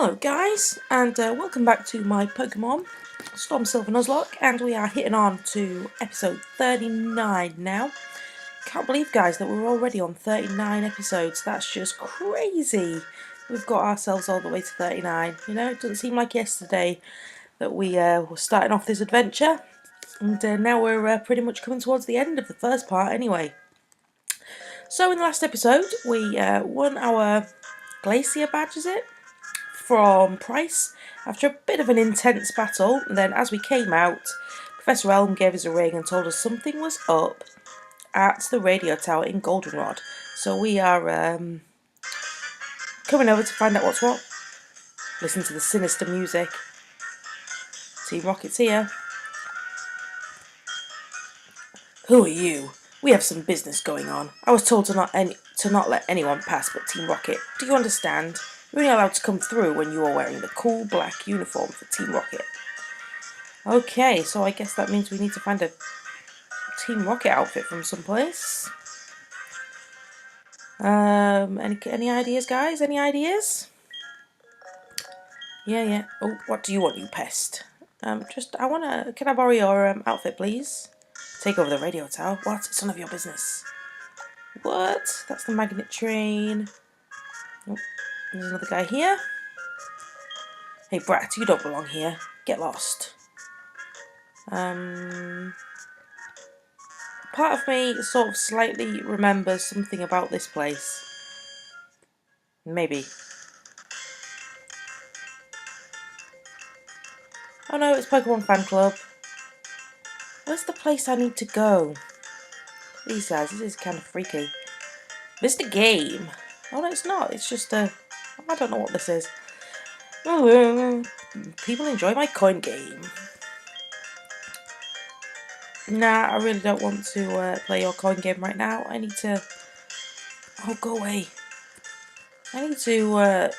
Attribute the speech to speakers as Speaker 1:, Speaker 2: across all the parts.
Speaker 1: Hello guys, and welcome back to my Pokemon Storm Silver Nuzlocke, and we are hitting on to episode 39 now. Can't believe, guys, that we're already on 39 episodes. That's just crazy. We've got ourselves all the way to 39. You know, it doesn't seem like yesterday that we were starting off this adventure, and now we're pretty much coming towards the end of the first part anyway. So in the last episode, we won our Glacier badge, is it? From Price after a bit of an intense battle, and then as we came out, Professor Elm gave us a ring and told us something was up at the radio tower in Goldenrod. So we are coming over to find out what's what. Listen to the sinister music. Team Rocket's here. Who are you? We have some business going on. I was told to not let anyone pass but Team Rocket. Do you understand? You're only allowed to come through when you are wearing the cool black uniform for Team Rocket. Okay, so I guess that means we need to find a Team Rocket outfit from someplace. Any ideas, guys? Any ideas? Yeah. Oh, what do you want, you pest? Can I borrow your outfit, please? Take over the radio tower. What? It's none of your business. What? That's the magnet train. Oh. There's another guy here. Hey brat, you don't belong here. Get lost. Part of me sort of slightly remembers something about this place. Maybe. Oh no, it's Pokemon Fan Club. Where's the place I need to go? These guys, this is kind of freaky. Mr. Game. Oh no, it's not. It's just a... I don't know what this is. People enjoy my coin game. Nah, I really don't want to play your coin game right now. I need to... Oh, go away. I need to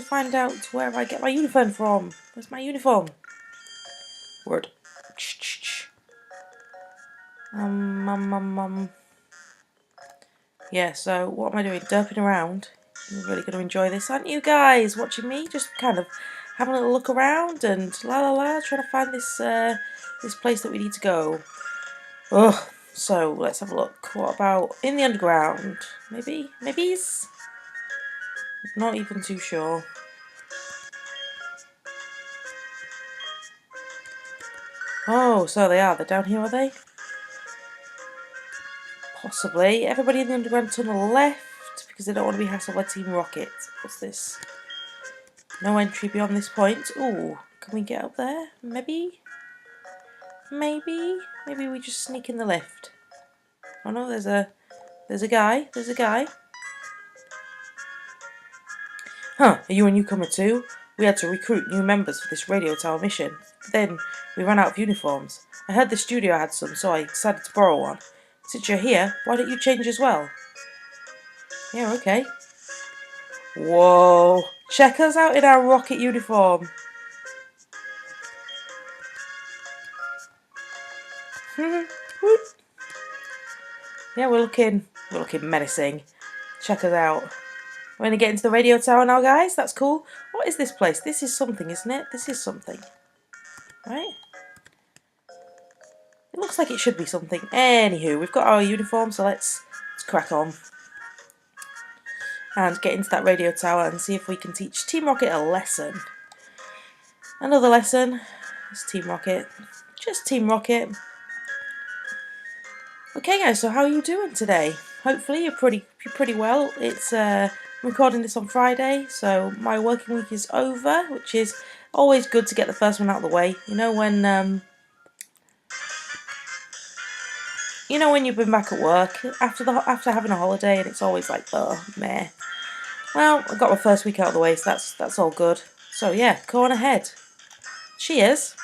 Speaker 1: find out where I get my uniform from. Where's my uniform? Word. Yeah, so what am I doing? Derping around. You're really going to enjoy this, aren't you guys? Watching me, just kind of having a little look around and trying to find this this place that we need to go. Ugh. So let's have a look. What about in the underground? Maybe's? Not even too sure. Oh, so they are. They're down here, are they? Possibly. Everybody in the underground tunnel left because they don't want to be hassled by Team Rocket. What's this? No entry beyond this point. Ooh, can we get up there? Maybe we just sneak in the lift. Oh no, there's a guy. Huh, are you a newcomer too? We had to recruit new members for this radio tower mission. Then we ran out of uniforms. I heard the studio had some, so I decided to borrow one. Since you're here, why don't you change as well? Yeah, okay. Whoa, check us out in our rocket uniform. Yeah, we're looking menacing. Check us out. We're gonna get into the radio tower now, guys. That's cool. What is this place? This is something, isn't it? This is something. Right? It looks like it should be something. Anywho, we've got our uniform, so let's crack on. And get into that radio tower and see if we can teach Team Rocket a lesson. Another lesson. It's Team Rocket. Just Team Rocket. Okay guys, so how are you doing today? Hopefully you're pretty well. It's I'm recording this on Friday, so my working week is over, which is always good to get the first one out of the way. You know when you've been back at work after having a holiday and it's always like, oh meh. Well, I got my first week out of the way, so that's all good. So yeah, go on ahead. Cheers.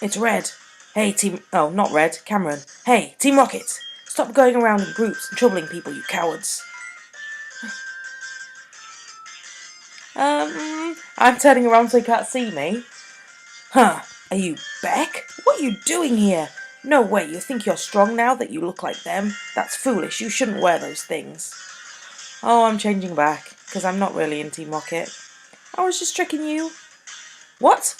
Speaker 1: It's Red. Hey, not Red, Cameron. Hey, Team Rocket! Stop going around in groups and troubling people, you cowards. I'm turning around so you can't see me. Huh, are you Beck? What are you doing here? No way, you think you're strong now that you look like them? That's foolish, you shouldn't wear those things. Oh, I'm changing back. because I'm not really in Team Rocket. I was just tricking you. What?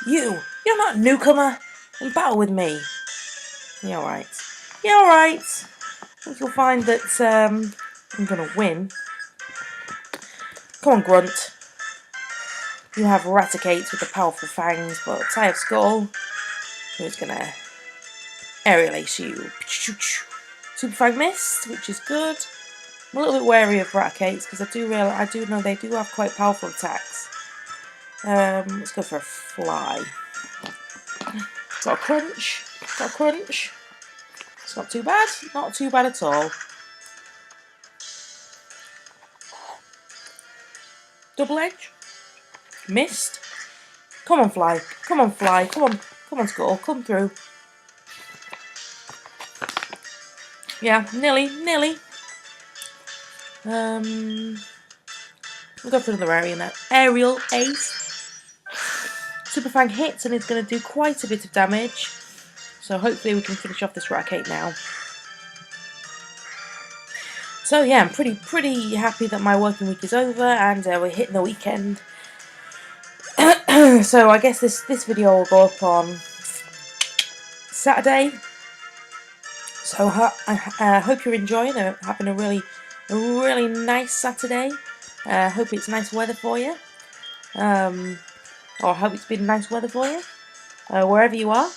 Speaker 1: You're not a newcomer. In battle with me. Yeah, alright. Yeah, alright. I think you'll find that I'm going to win. Come on, Grunt. You have Raticate with the powerful fangs, but I have Skull, who's going to aerial ace you. Super Fang missed, which is good. I'm a little bit wary of Raticates because I do know they do have quite powerful attacks. Let's go for a fly. Got a crunch. Got a crunch. It's not too bad. Not too bad at all. Double edge. Missed. Come on, fly. Come on, fly. Come on. Come on, Skull. Come through. Yeah, nearly. We'll go for another aerial ace. Super Fang hits and it's going to do quite a bit of damage. So hopefully we can finish off this Raticate now. So yeah, I'm pretty happy that my working week is over and we're hitting the weekend. So I guess this video will go up on Saturday. So I hope you're enjoying it, having a really nice Saturday. Hope it's nice weather for you. Or hope it's been nice weather for you. Wherever you are.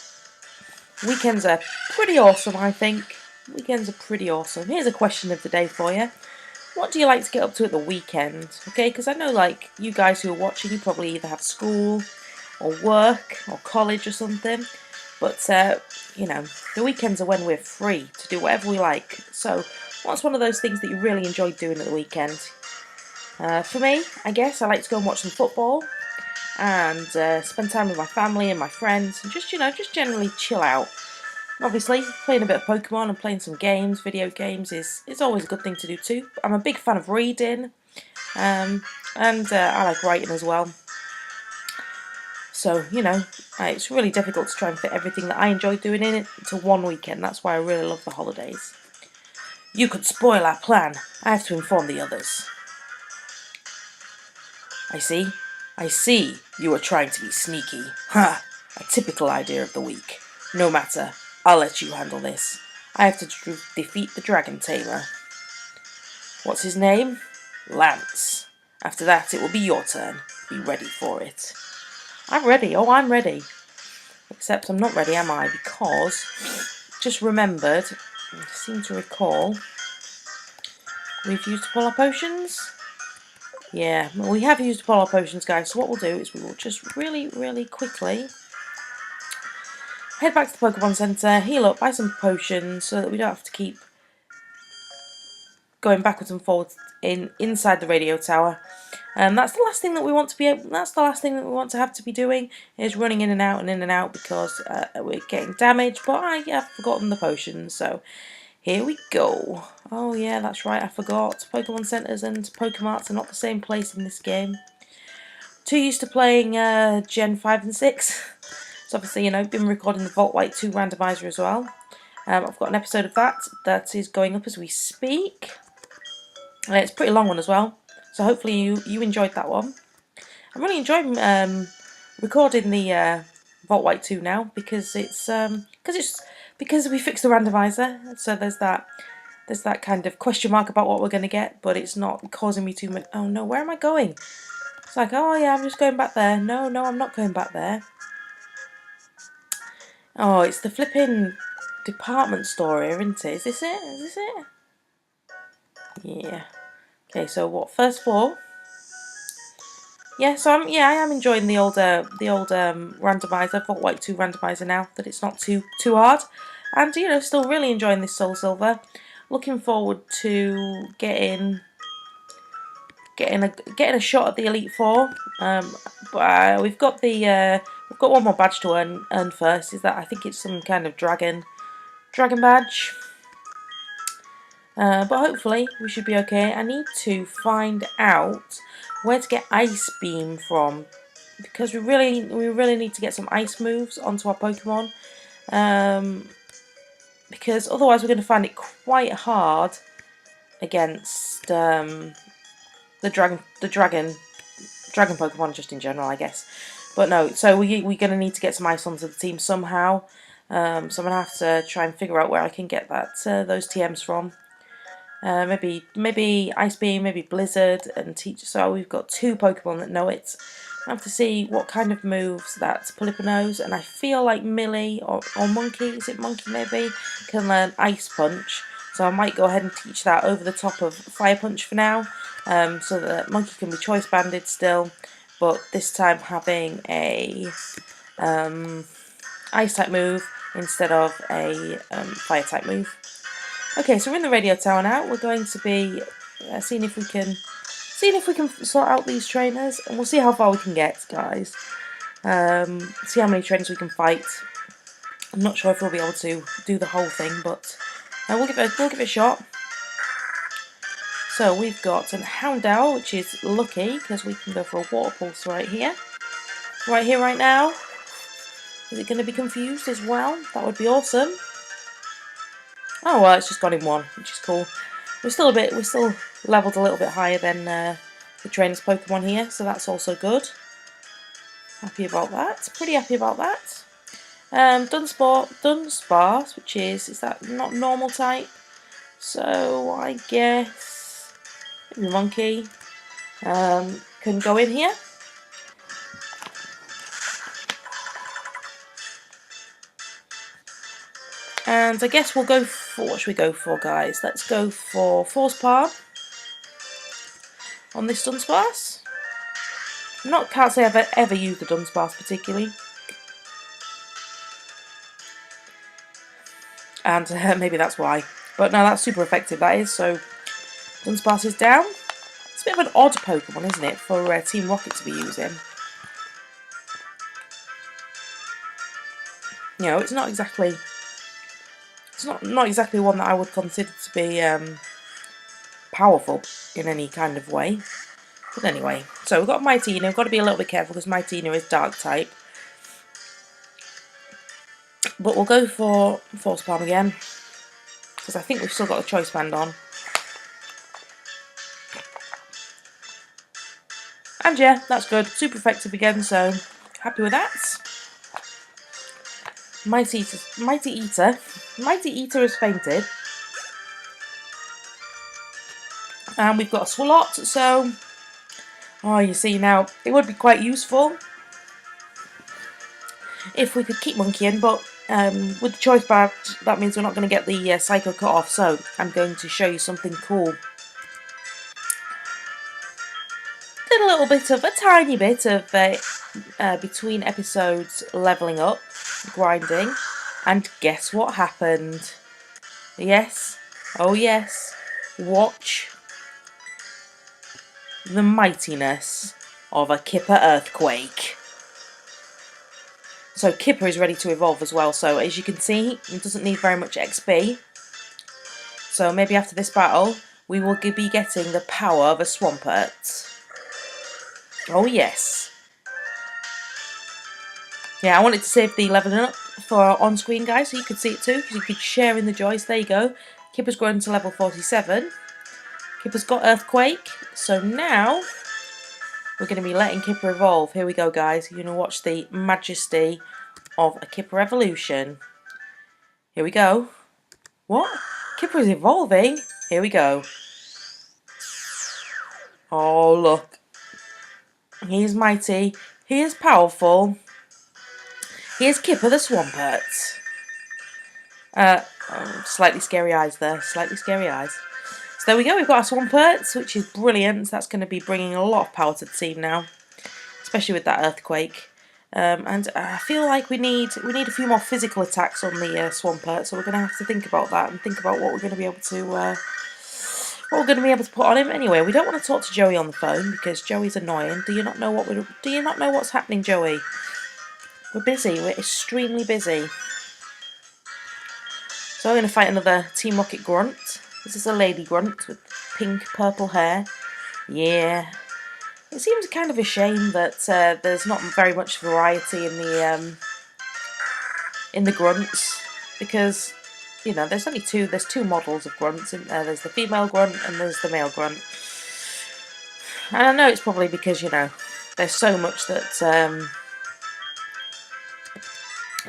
Speaker 1: Weekends are pretty awesome, I think. Weekends are pretty awesome. Here's a question of the day for you. What do you like to get up to at the weekend? Okay, because I know like you guys who are watching, you probably either have school or work or college or something. But, you know, the weekends are when we're free to do whatever we like. So, what's one of those things that you really enjoy doing at the weekend? For me, I guess I like to go and watch some football and spend time with my family and my friends and just, you know, just generally chill out. Obviously, playing a bit of Pokemon and playing some games, video games, is always a good thing to do too. I'm a big fan of reading, and I like writing as well. So, you know, it's really difficult to try and fit everything that I enjoy doing in it into one weekend. That's why I really love the holidays. You could spoil our plan. I have to inform the others. I see you are trying to be sneaky. Ha! A typical idea of the week. No matter. I'll let you handle this. I have to defeat the Dragon Tamer. What's his name? Lance. After that, it will be your turn. Be ready for it. I'm ready. Oh, I'm ready. Except I'm not ready, am I? Because, just remembered, I seem to recall, we've used up all our potions. Yeah, well, we have used up all our potions, guys. So what we'll do is we will just really quickly head back to the Pokemon Center, heal up, buy some potions so that we don't have to keep going backwards and forwards inside the radio tower. That's the last thing that we want to be. That's the last thing that we want to have to be doing is running in and out because we're getting damaged. But I have forgotten the potions, so here we go. Oh yeah, that's right. I forgot. Pokemon Centers and Pokemarts are not the same place in this game. Too used to playing Gen 5 and 6. So obviously, you know, been recording the Volt White 2 randomizer as well. I've got an episode of that is going up as we speak. It's a pretty long one as well. So hopefully you enjoyed that one. I'm really enjoying recording the Volt White 2 now because because we fixed the randomizer. So there's that kind of question mark about what we're going to get, but it's not causing me too much. Oh no, where am I going? It's like, oh yeah, I'm just going back there. No, I'm not going back there. Oh, it's the flipping department store here, isn't it? Is this it? Is this it? Yeah. Okay, so what? First floor. Yeah, so I am enjoying the old randomizer, Volt White 2 randomizer now that it's not too hard, and you know, still really enjoying this Soul Silver. Looking forward to getting a shot at the Elite Four. But we've got one more badge to earn first. Is that I think it's some kind of dragon badge. But hopefully we should be okay. I need to find out where to get Ice Beam from because we really need to get some ice moves onto our Pokemon. Because otherwise we're going to find it quite hard against the dragon Pokemon just in general, I guess. But no, so we're going to need to get some ice onto the team somehow. So I'm going to have to try and figure out where I can get those TMs from. Maybe Ice Beam, maybe Blizzard, and Teach. So we've got 2 Pokemon that know it. I have to see what kind of moves that Pelipper knows, and I feel like Millie or Monkey, is it Monkey maybe, can learn Ice Punch. So I might go ahead and teach that over the top of Fire Punch for now, so that Monkey can be Choice Banded still, but this time having a Ice type move instead of a Fire type move. Okay, so we're in the radio tower now. We're going to be seeing if we can sort out these trainers, and we'll see how far we can get, guys. See how many trainers we can fight. I'm not sure if we'll be able to do the whole thing, but we'll give it a shot. So we've got a Houndour, which is lucky because we can go for a Water Pulse right here, right now. Is it going to be confused as well? That would be awesome. Oh well, it's just got in 1, which is cool. We're still leveled a little bit higher than the trainer's Pokemon here, so that's also good. Happy about that. Pretty happy about that. Dunsparce, which is that not normal type? So I guess maybe Monkey can go in here. And I guess we'll go for, what should we go for, guys? Let's go for Force Palm on this Dunsparce. Can't say I've ever used the Dunsparce particularly. And maybe that's why. But no, that's super effective, that is. So Dunsparce is down. It's a bit of an odd Pokemon, isn't it, for Team Rocket to be using. You know, it's not exactly one that I would consider to be powerful in any kind of way. But anyway, so we've got Mightyena. We've got to be a little bit careful because Mightyena is Dark type. But we'll go for Force Palm again, because I think we've still got a Choice Band on. And yeah, that's good. Super effective again, so happy with that. Mighty Eater has fainted. And we've got a Swalot, so you see now, it would be quite useful if we could keep Monkey in, but with the Choice Band, that means we're not going to get the Psycho cut off, so I'm going to show you something cool. Did a tiny bit of between episodes levelling up, grinding, and guess what happened? Yes, oh yes, watch the mightiness of a Kipper Earthquake. So Kipper is ready to evolve as well, so as you can see, it doesn't need very much XP. So maybe after this battle, we will be getting the power of a Swampert. Oh yes. Yeah, I wanted to save the leveling up for on screen, guys, so you could see it too, because you could share in the joys. There you go. Kipper's grown to level 47. Kipper's got Earthquake, so now we're going to be letting Kipper evolve. Here we go, guys. You're going to watch the majesty of a Kipper evolution. Here we go. What? Kipper is evolving? Here we go. Oh, look. He is mighty. He is powerful. He is Kipper the Swampert. Slightly scary eyes there. Slightly scary eyes. So there we go. We've got our Swampert, which is brilliant. That's going to be bringing a lot of power to the team now, especially with that Earthquake. And I feel like we need a few more physical attacks on the Swampert, so we're going to have to think about that and think about what we're going to be able to put on him. Anyway, we don't want to talk to Joey on the phone because Joey's annoying. Do you not know what's happening, Joey? We're busy. We're extremely busy. So we're going to fight another Team Rocket Grunt. This is a lady grunt with pink purple hair. Yeah. It seems kind of a shame that there's not very much variety in the grunts, because you know there's two models of grunts. There's the female grunt and there's the male grunt. And I know it's probably because, you know, there's so much that,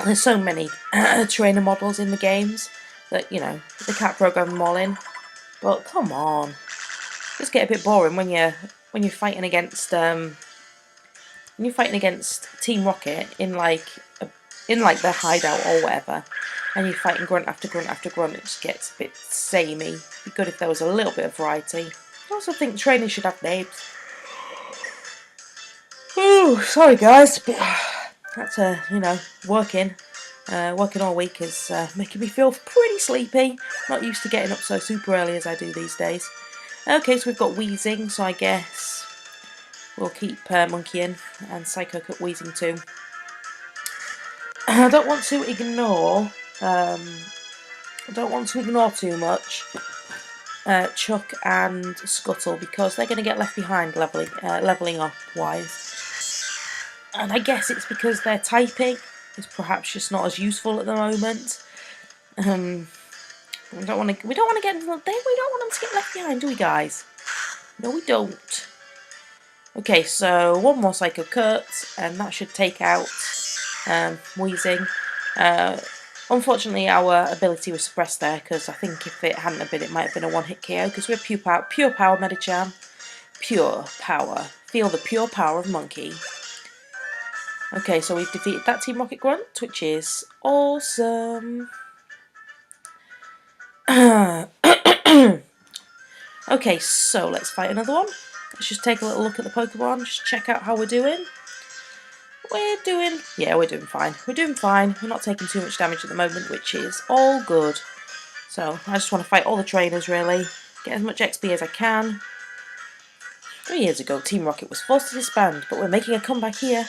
Speaker 1: there's so many trainer models in the games that, you know, they can't program them all in. But come on, it does get a bit boring when you're fighting against Team Rocket in like their hideout or whatever, and you're fighting grunt after grunt after grunt. It just gets a bit samey. It'd be good if there was a little bit of variety. I also think trainers should have names. Ooh, sorry guys, but that's you know, working all week is making me feel pretty sleepy. Not used to getting up so super early as I do these days. Okay, so we've got wheezing, so I guess we'll keep Monkey in, and Psycho kept wheezing too. I don't want to ignore too much Chuck and Scuttle, because they're going to get left behind leveling up wise. And I guess it's because their typing is perhaps just not as useful at the moment. We don't want to get them to get left behind, do we, guys? No, we don't. Okay, so one more Psycho Kurt, and that should take out wheezing. Unfortunately, our ability was suppressed there, because I think if it hadn't have been, it might have been a one-hit KO, because we're pure power Medicham. Pure power. Feel the pure power of Monkey. Okay, so we've defeated that Team Rocket Grunt, which is awesome. Okay, so let's fight another one. Let's just take a little look at the Pokemon, just check out how we're doing. We're doing fine. We're doing fine. We're not taking too much damage at the moment, which is all good. So I just want to fight all the trainers, really. Get as much XP as I can. 3 years ago, Team Rocket was forced to disband, but we're making a comeback here.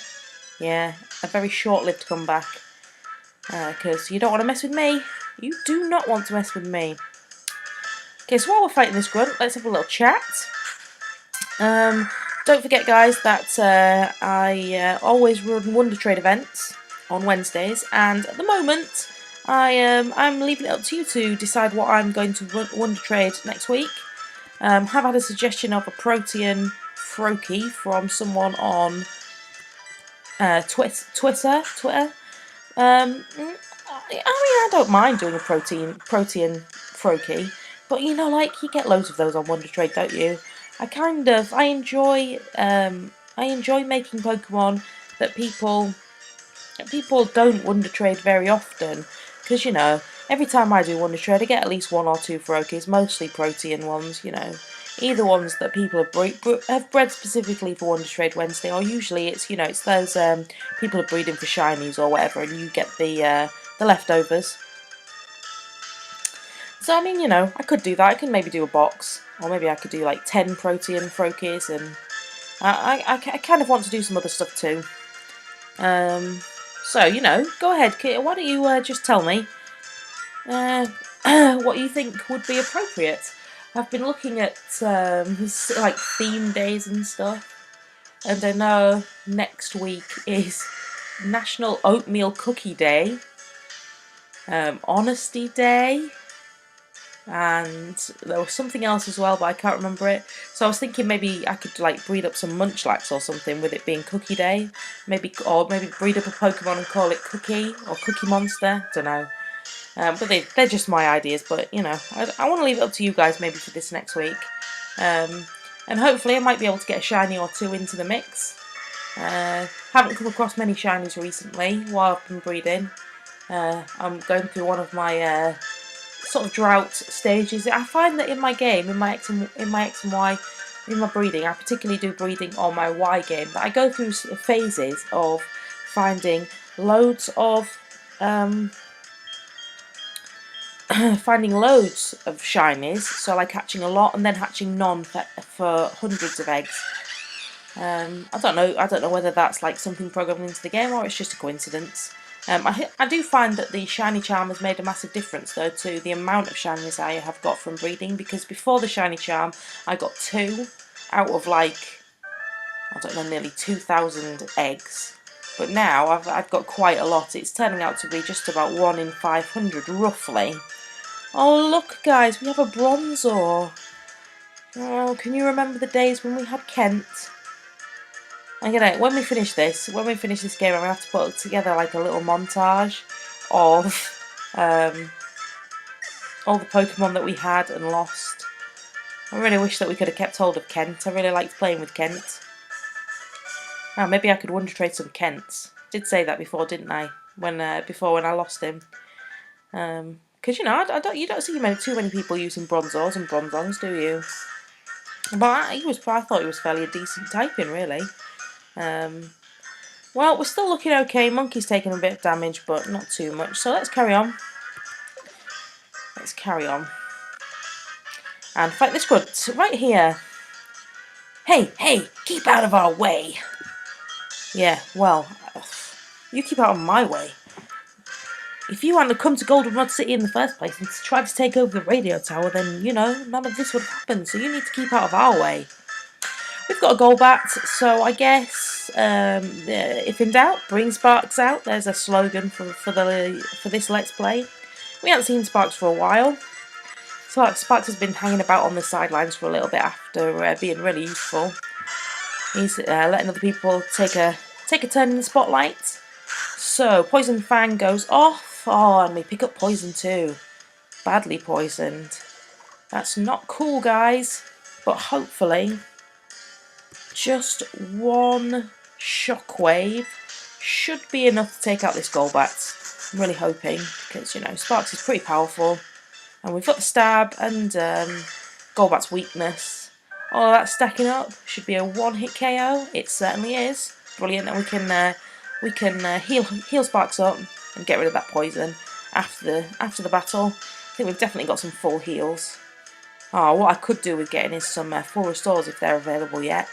Speaker 1: Yeah, a very short-lived comeback. Because you don't want to mess with me. You do not want to mess with me. Okay, so while we're fighting this grunt, let's have a little chat. Don't forget, guys, that I always run Wonder Trade events on Wednesdays, and at the moment, I'm leaving it up to you to decide what I'm going to Wonder Trade next week. Have had a suggestion of a Protean Froakie from someone on Twitter. I mean, I don't mind doing a Protean Froakie, but you know, like, you get loads of those on Wonder Trade, don't you? I enjoy making Pokemon that people don't Wonder Trade very often, because, you know, every time I do Wonder Trade I get at least 1 or 2 Froakies, mostly Protean ones, you know, either ones that people have bred specifically for Wonder Trade Wednesday, or usually it's, you know, it's those people are breeding for shinies or whatever, and you get the leftovers. So I mean, you know, I could do that. I can maybe do a box, or maybe I could do like 10 Protean Froakies, and I kind of want to do some other stuff too. So, you know, go ahead, Kit. Why don't you just tell me what you think would be appropriate? I've been looking at like theme days and stuff, and I know next week is National Oatmeal Cookie Day, Honesty Day, and there was something else as well, but I can't remember it. So I was thinking maybe I could like breed up some Munchlax or something with it being Cookie Day, or maybe breed up a Pokemon and call it Cookie or Cookie Monster. Don't know. But they're just my ideas. But you know, I want to leave it up to you guys maybe for this next week, and hopefully I might be able to get a shiny or 2 into the mix. Haven't come across many shinies recently while I've been breeding. I'm going through one of my sort of drought stages. I find that in my game, in my X and Y, in my breeding, I particularly do breeding on my Y game, that I go through phases of finding loads of shinies, so like hatching a lot and then hatching none for hundreds of eggs. I don't know whether that's like something programmed into the game or it's just a coincidence. I do find that the shiny charm has made a massive difference though to the amount of shinies I have got from breeding, because before the shiny charm I got 2 out of like, I don't know, nearly 2,000 eggs, but now I've got quite a lot. It's turning out to be just about 1 in 500 roughly. Oh look guys, we have a Bronzor. Oh, can you remember the days when we had Kent? When we finish this game, I'm gonna have to put together like a little montage of all the Pokemon that we had and lost. I really wish that we could have kept hold of Kent. I really liked playing with Kent. Oh, maybe I could wonder trade some Kents. Did say that before, didn't I? When I lost him. Because you don't see too many people using Bronzors and Bronzongs, do you? But I thought he was fairly a decent typing, really. Well, we're still looking okay. Monkey's taking a bit of damage, but not too much. So let's carry on. And fight this grunt right here. Hey, keep out of our way. Yeah, well, you keep out of my way. If you hadn't come to Goldenrod City in the first place and tried to take over the radio tower, then, none of this would have happened. So you need to keep out of our way. We've got a Golbat, so I guess, if in doubt, bring Sparks out. There's a slogan for this Let's Play. We haven't seen Sparks for a while. So Sparks has been hanging about on the sidelines for a little bit after being really useful. He's letting other people take a turn in the spotlight. So Poison Fang goes off. Oh, and we pick up Poison too. Badly poisoned. That's not cool, guys. But hopefully, just one Shockwave should be enough to take out this Golbat. I'm really hoping, because, Sparks is pretty powerful. And we've got the Stab and Golbat's weakness. All that's stacking up. Should be a one-hit KO. It certainly is. Brilliant, and we can heal Sparks up and get rid of that poison after the battle. I think we've definitely got some full heals. Oh, what I could do with getting is some full restores if they're available yet,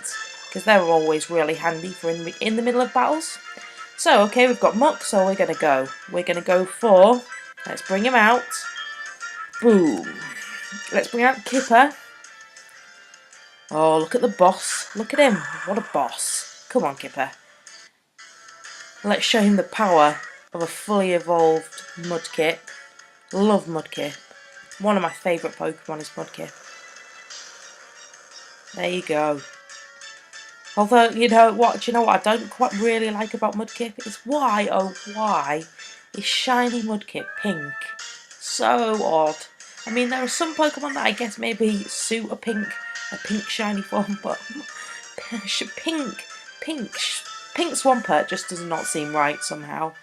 Speaker 1: because they're always really handy for in the middle of battles. So, okay, we've got Muck, so we're gonna go. We're gonna go for. Let's bring him out. Boom. Let's bring out Kipper. Oh, look at the boss. Look at him. What a boss. Come on, Kipper. Let's show him the power of a fully evolved Mudkip. Love Mudkip. One of my favourite Pokemon is Mudkip. There you go. Although, you know what I don't quite really like about Mudkip is why, oh why, is shiny Mudkip pink? So odd. I mean, there are some Pokemon that I guess maybe suit a pink shiny form, but pink Swampert just does not seem right somehow.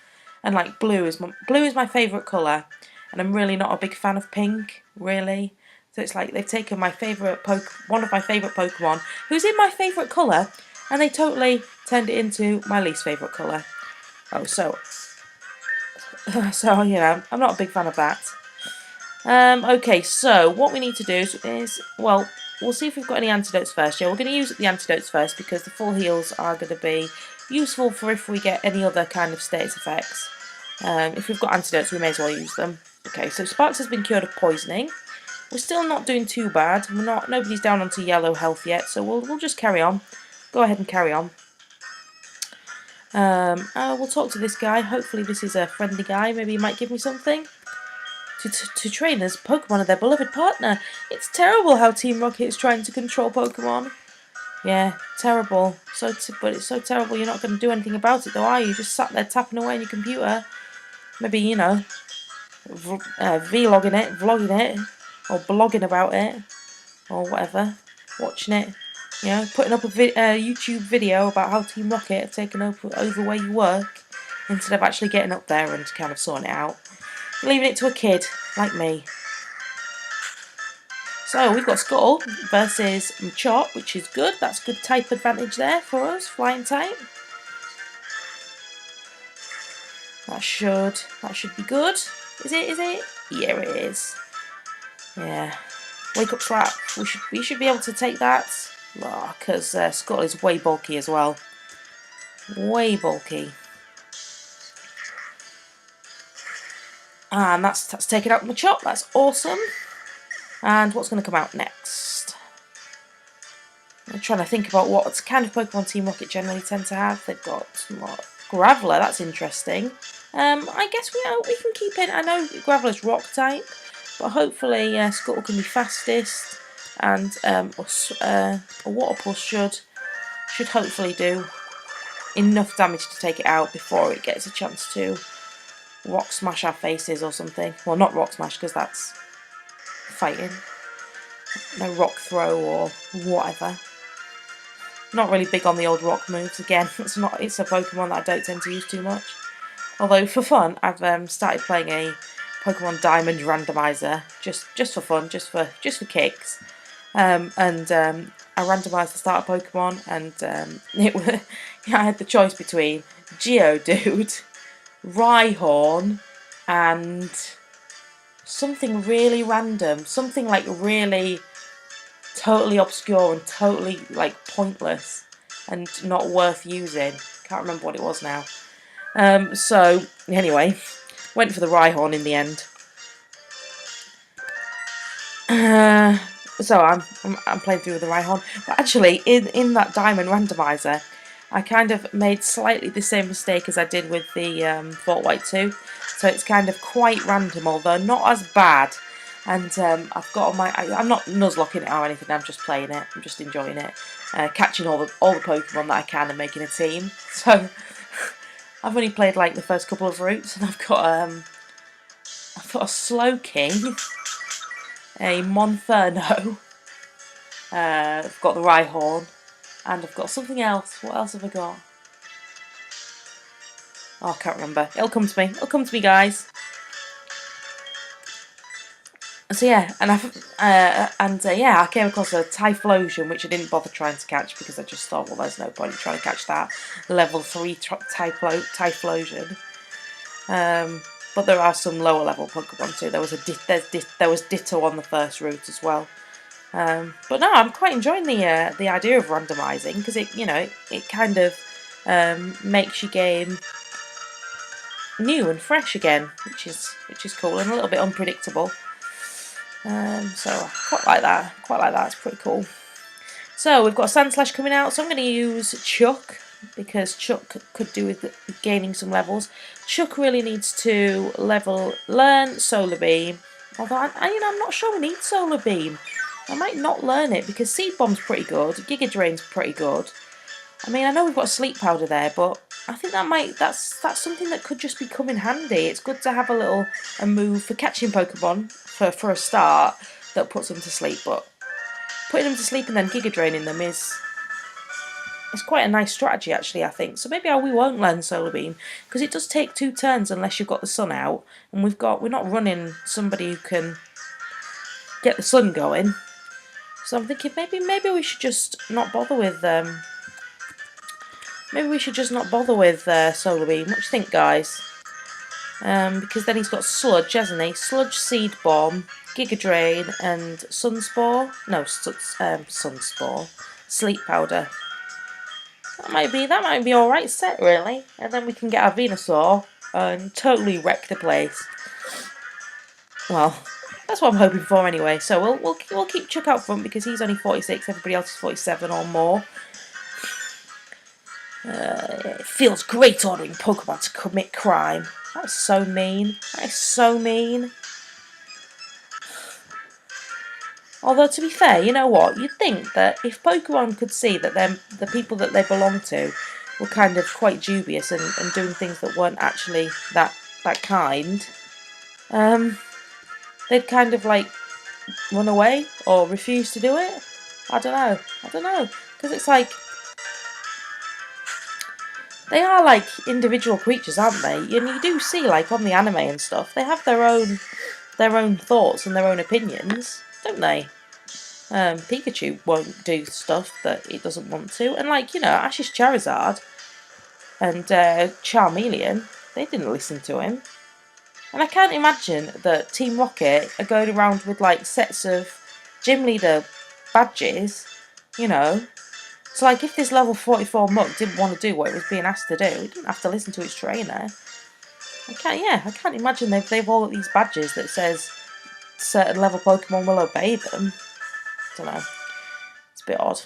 Speaker 1: And like blue is my favourite colour, and I'm really not a big fan of pink, really. So it's like they've taken my one of my favourite Pokemon, who's in my favourite colour, and they totally turned it into my least favourite colour. Oh, so I'm not a big fan of that. Okay, so what we need to do is, well, we'll see if we've got any antidotes first. Yeah, we're going to use the antidotes first because the full heals are going to be useful for if we get any other kind of status effects. If we've got antidotes, we may as well use them. Okay, so Sparks has been cured of poisoning. We're still not doing too bad. Nobody's down onto yellow health yet, so we'll just carry on. Go ahead and carry on. We'll talk to this guy. Hopefully this is a friendly guy. Maybe he might give me something. To train as Pokemon are their beloved partner. It's terrible how Team Rocket is trying to control Pokemon. Yeah, terrible. But it's so terrible you're not going to do anything about it though, are you? You just sat there tapping away on your computer. Maybe, vlogging it, or blogging about it, or whatever. Watching it. Putting up a YouTube video about how Team Rocket have taken over where you work, instead of actually getting up there and kind of sorting it out. Leaving it to a kid like me. So we've got Skull versus Machop, which is good. That's good type advantage there for us, flying type. That should be good. Is it? Yeah, it is. Yeah. Wake up slap. We should be able to take that. Because Skull is way bulky as well. Way bulky. And that's taken out Machop. That's awesome. And what's going to come out next? I'm trying to think about what kind of Pokemon Team Rocket generally tend to have. They've got Graveler. That's interesting. I guess we can keep it. I know Graveler's Rock type, but hopefully Scuttle can be fastest. and a water pulse should hopefully do enough damage to take it out before it gets a chance to rock smash our faces or something. Well, not rock smash because that's fighting. No rock throw or whatever. Not really big on the old rock moves. Again, it's a Pokemon that I don't tend to use too much. Although for fun, I've started playing a Pokemon Diamond randomizer just for fun, just for kicks. I randomised the starter Pokemon, and I had the choice between Geodude, Rhyhorn, and something really random, something like really totally obscure and totally like pointless and not worth using. Can't remember what it was now. So anyway, went for the Rhyhorn in the end. So I'm playing through with the Rhyhorn, but actually in that Diamond randomizer, I kind of made slightly the same mistake as I did with the Fort White 2. So it's kind of quite random, although not as bad. And I've got on my, I'm not nuzlocking it or anything. I'm just playing it. I'm just enjoying it, catching all the Pokemon that I can and making a team. So I've only played like the first couple of routes, and I've got a Slowking, a Monferno, I've got the Rhyhorn, and I've got something else. What else have I got? Oh, I can't remember. It'll come to me. It'll come to me, guys. So yeah, and I came across a Typhlosion, which I didn't bother trying to catch because I just thought, well, there's no point in trying to catch that level 3 Typhlosion. But there are some lower level Pokemon too. There was Ditto on the first route as well. But no, I'm quite enjoying the idea of randomising, because it kind of makes your game new and fresh again, which is cool and a little bit unpredictable. So I quite like that. It's pretty cool. So we've got Sandslash coming out, so I'm going to use Chuck, because Chuck could do with gaining some levels. Chuck really needs to learn Solar Beam, although I'm not sure we need Solar Beam. I might not learn it because Seed Bomb's pretty good, Giga Drain's pretty good. I mean, I know we've got Sleep Powder there, but I think that's something that could just be come in handy. It's good to have a move for catching Pokemon for a start that puts them to sleep, but putting them to sleep and then Giga Draining them is quite a nice strategy, actually, I think. So maybe we won't learn Solar Beam, because it does take 2 turns unless you've got the sun out, and we're not running somebody who can get the sun going. So I'm thinking maybe we should just not bother with Solar Beam. What do you think, guys? Because then he's got Sludge, hasn't he? Sludge, Seed Bomb, Giga Drain, and Sunspore. No, Sunspore. Sleep Powder. That might be alright set, really. And then we can get our Venusaur and totally wreck the place. Well, that's what I'm hoping for anyway. So we'll keep Chuck out front because he's only 46, everybody else is 47 or more. It feels great ordering Pokemon to commit crime. That's so mean. That is so mean. Although, to be fair, you know what? You'd think that if Pokemon could see that the people that they belong to were kind of quite dubious and doing things that weren't actually that kind, they'd kind of like run away or refuse to do it. I don't know. Because it's like, they are like individual creatures, aren't they? And you do see, like on the anime and stuff, they have their own thoughts and their own opinions, don't they? Pikachu won't do stuff that it doesn't want to, and like, Ash's Charizard and Charmeleon, they didn't listen to him. And I can't imagine that Team Rocket are going around with like sets of gym leader badges, So like, if this level 44 Muk didn't want to do what it was being asked to do, he didn't have to listen to his trainer. I can't imagine they've all got these badges that says certain level Pokemon will obey them. I don't know. It's a bit odd.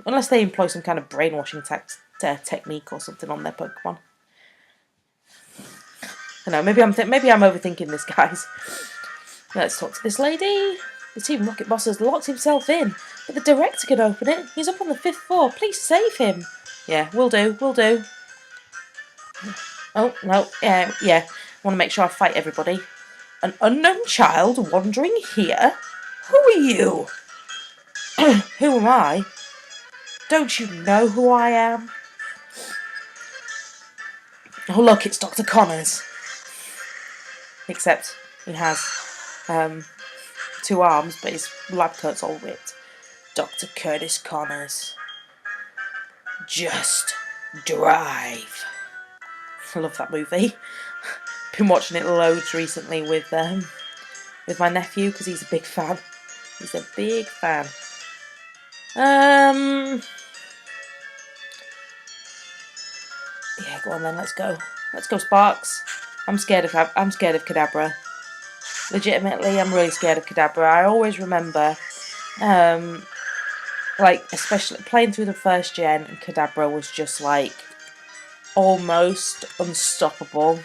Speaker 1: Unless they employ some kind of brainwashing technique or something on their Pokemon. I don't know, maybe I'm overthinking this, guys. Let's talk to this lady. The Team Rocket boss has locked himself in, but the director can open it. He's up on the 5th floor. Please save him. Yeah, will do, will do. Oh, no, yeah. Want to make sure I fight everybody. An unknown child wandering here? Who are you? Who am I? Don't you know who I am? Oh look, it's Dr. Connors. Except he has 2 arms, but his lab coat's all ripped. Dr. Curtis Connors. Just drive. I love that movie. Been watching it loads recently with my nephew because he's a big fan. He's a big fan. Yeah, go on then. Let's go. Let's go, Sparks. I'm scared of Kadabra. Legitimately, I'm really scared of Kadabra. I always remember, like, especially playing through the 1st gen, and Kadabra was just like almost unstoppable.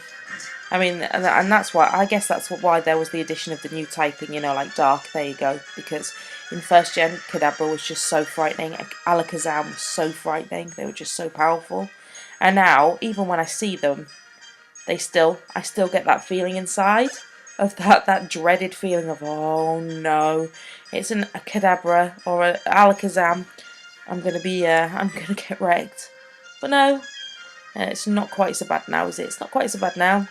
Speaker 1: I mean, and that's why, I guess that's why there was the addition of the new typing, you know, like Dark, there you go, because in 1st gen, Kadabra was just so frightening, Alakazam was so frightening, they were just so powerful, and now, even when I see them, I still get that feeling inside, of that dreaded feeling of, oh no, it's a Kadabra, or an Alakazam, I'm gonna get wrecked, but no, it's not quite so bad now, is it? It's not quite so bad now.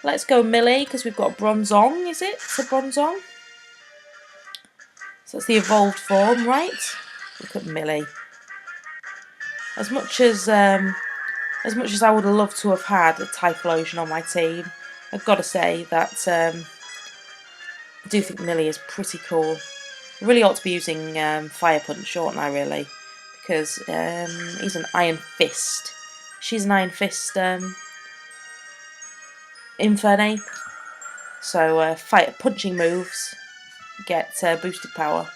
Speaker 1: Let's go Millie, because we've got Bronzong, is it? It's a Bronzong. So it's the evolved form, right? Look at Millie. As much as I would have loved to have had a Typhlosion on my team, I've got to say that I do think Millie is pretty cool. I really ought to be using Fire Punch, oughtn't I, really? Because he's an Iron Fist. She's an Iron Fist Infernape. So punching moves get boosted power.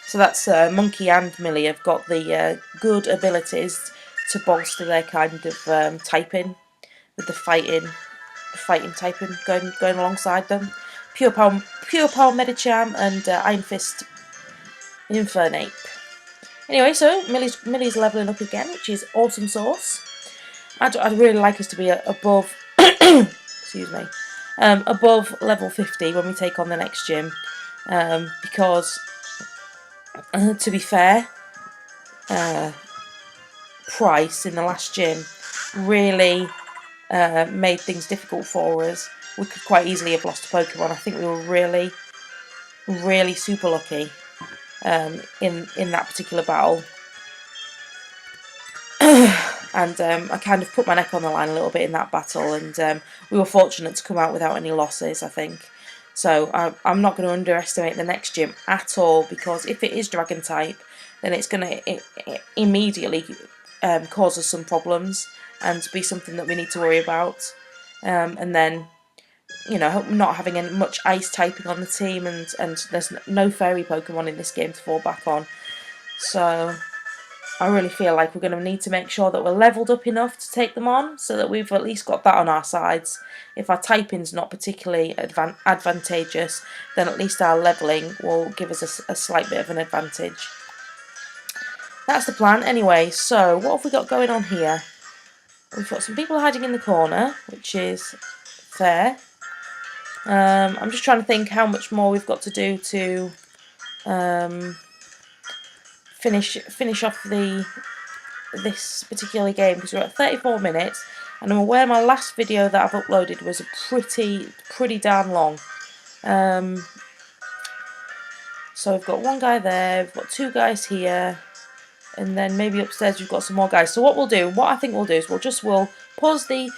Speaker 1: So that's Monkey and Millie have got the good abilities to bolster their kind of typing, with the fighting typing going alongside them. Pure Power Medicham and Iron Fist Infernape. Anyway, so Millie's leveling up again, which is awesome sauce. I'd really like us to be above, excuse me, above level 50 when we take on the next gym, because, to be fair, Price in the last gym really made things difficult for us. We could quite easily have lost a Pokemon. I think we were really, really super lucky in that particular battle. And I kind of put my neck on the line a little bit in that battle, and we were fortunate to come out without any losses, I think. So I'm not going to underestimate the next gym at all, because if it is Dragon type, then it's going to immediately cause us some problems and be something that we need to worry about. And then, you know, not having much ice typing on the team, and there's no fairy Pokemon in this game to fall back on. So I really feel like we're going to need to make sure that we're leveled up enough to take them on, so that we've at least got that on our sides. If our typing's not particularly advantageous, then at least our levelling will give us a slight bit of an advantage. That's the plan anyway. So what have we got going on here? We've got some people hiding in the corner, which is fair. I'm just trying to think how much more we've got to do to finish off this particular game, because we're at 34 minutes, and I'm aware my last video that I've uploaded was pretty damn long. So we've got one guy there, we've got 2 guys here, and then maybe upstairs we've got some more guys. So what I think we'll do is we'll pause the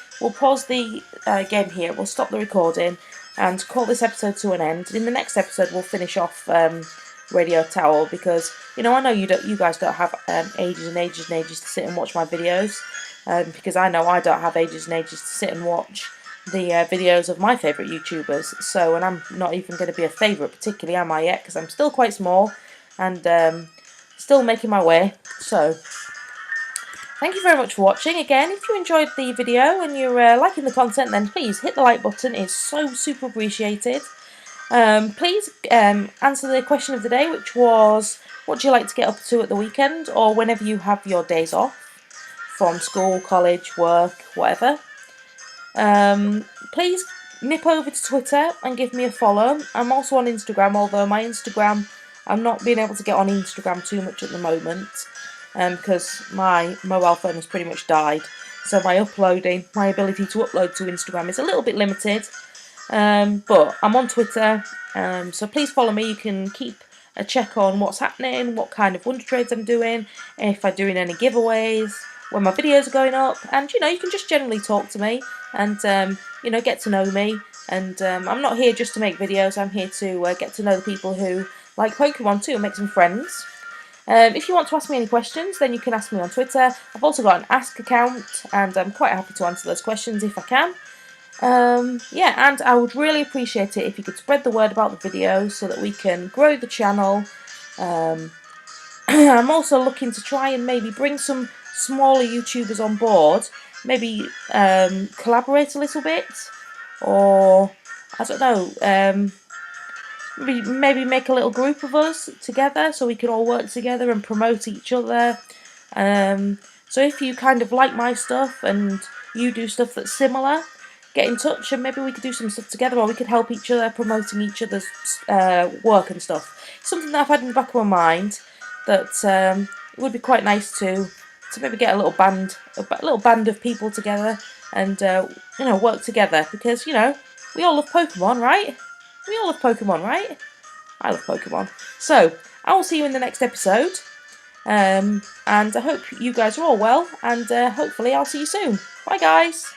Speaker 1: game here. We'll stop the recording and call this episode to an end. In the next episode, we'll finish off Radio Tower, because you know, I know you guys don't have ages and ages and ages to sit and watch my videos, because I know I don't have ages and ages to sit and watch the videos of my favourite YouTubers. So, and I'm not even going to be a favourite particularly, am I yet? Because I'm still quite small and still making my way. So thank you very much for watching. Again, if you enjoyed the video and you're liking the content, then please hit the like button. It's so super appreciated. Please answer the question of the day, which was, what do you like to get up to at the weekend or whenever you have your days off from school, college, work, whatever. Please nip over to Twitter and give me a follow. I'm also on Instagram, although my Instagram, I'm not being able to get on Instagram too much at the moment because my mobile phone has pretty much died. So my ability to upload to Instagram is a little bit limited. But I'm on Twitter, so please follow me. You can keep a check on what's happening, what kind of wonder trades I'm doing, if I'm doing any giveaways, when my videos are going up, and you can just generally talk to me and get to know me. And I'm not here just to make videos. I'm here to get to know the people who like Pokemon too and make some friends. If you want to ask me any questions, then you can ask me on Twitter. I've also got an Ask account, and I'm quite happy to answer those questions if I can. Yeah, and I would really appreciate it if you could spread the word about the videos so that we can grow the channel. I'm also looking to try and maybe bring some smaller YouTubers on board, maybe collaborate a little bit, or I don't know, maybe make a little group of us together so we can all work together and promote each other. So if you kind of like my stuff and you do stuff that's similar, get in touch and maybe we could do some stuff together, or we could help each other promoting each other's work and stuff. Something that I've had in the back of my mind that it would be quite nice to maybe get a little band of people together and work together, because we all love Pokemon, right? We all love Pokemon, right? I love Pokemon. So I will see you in the next episode, and I hope you guys are all well, and hopefully I'll see you soon. Bye guys!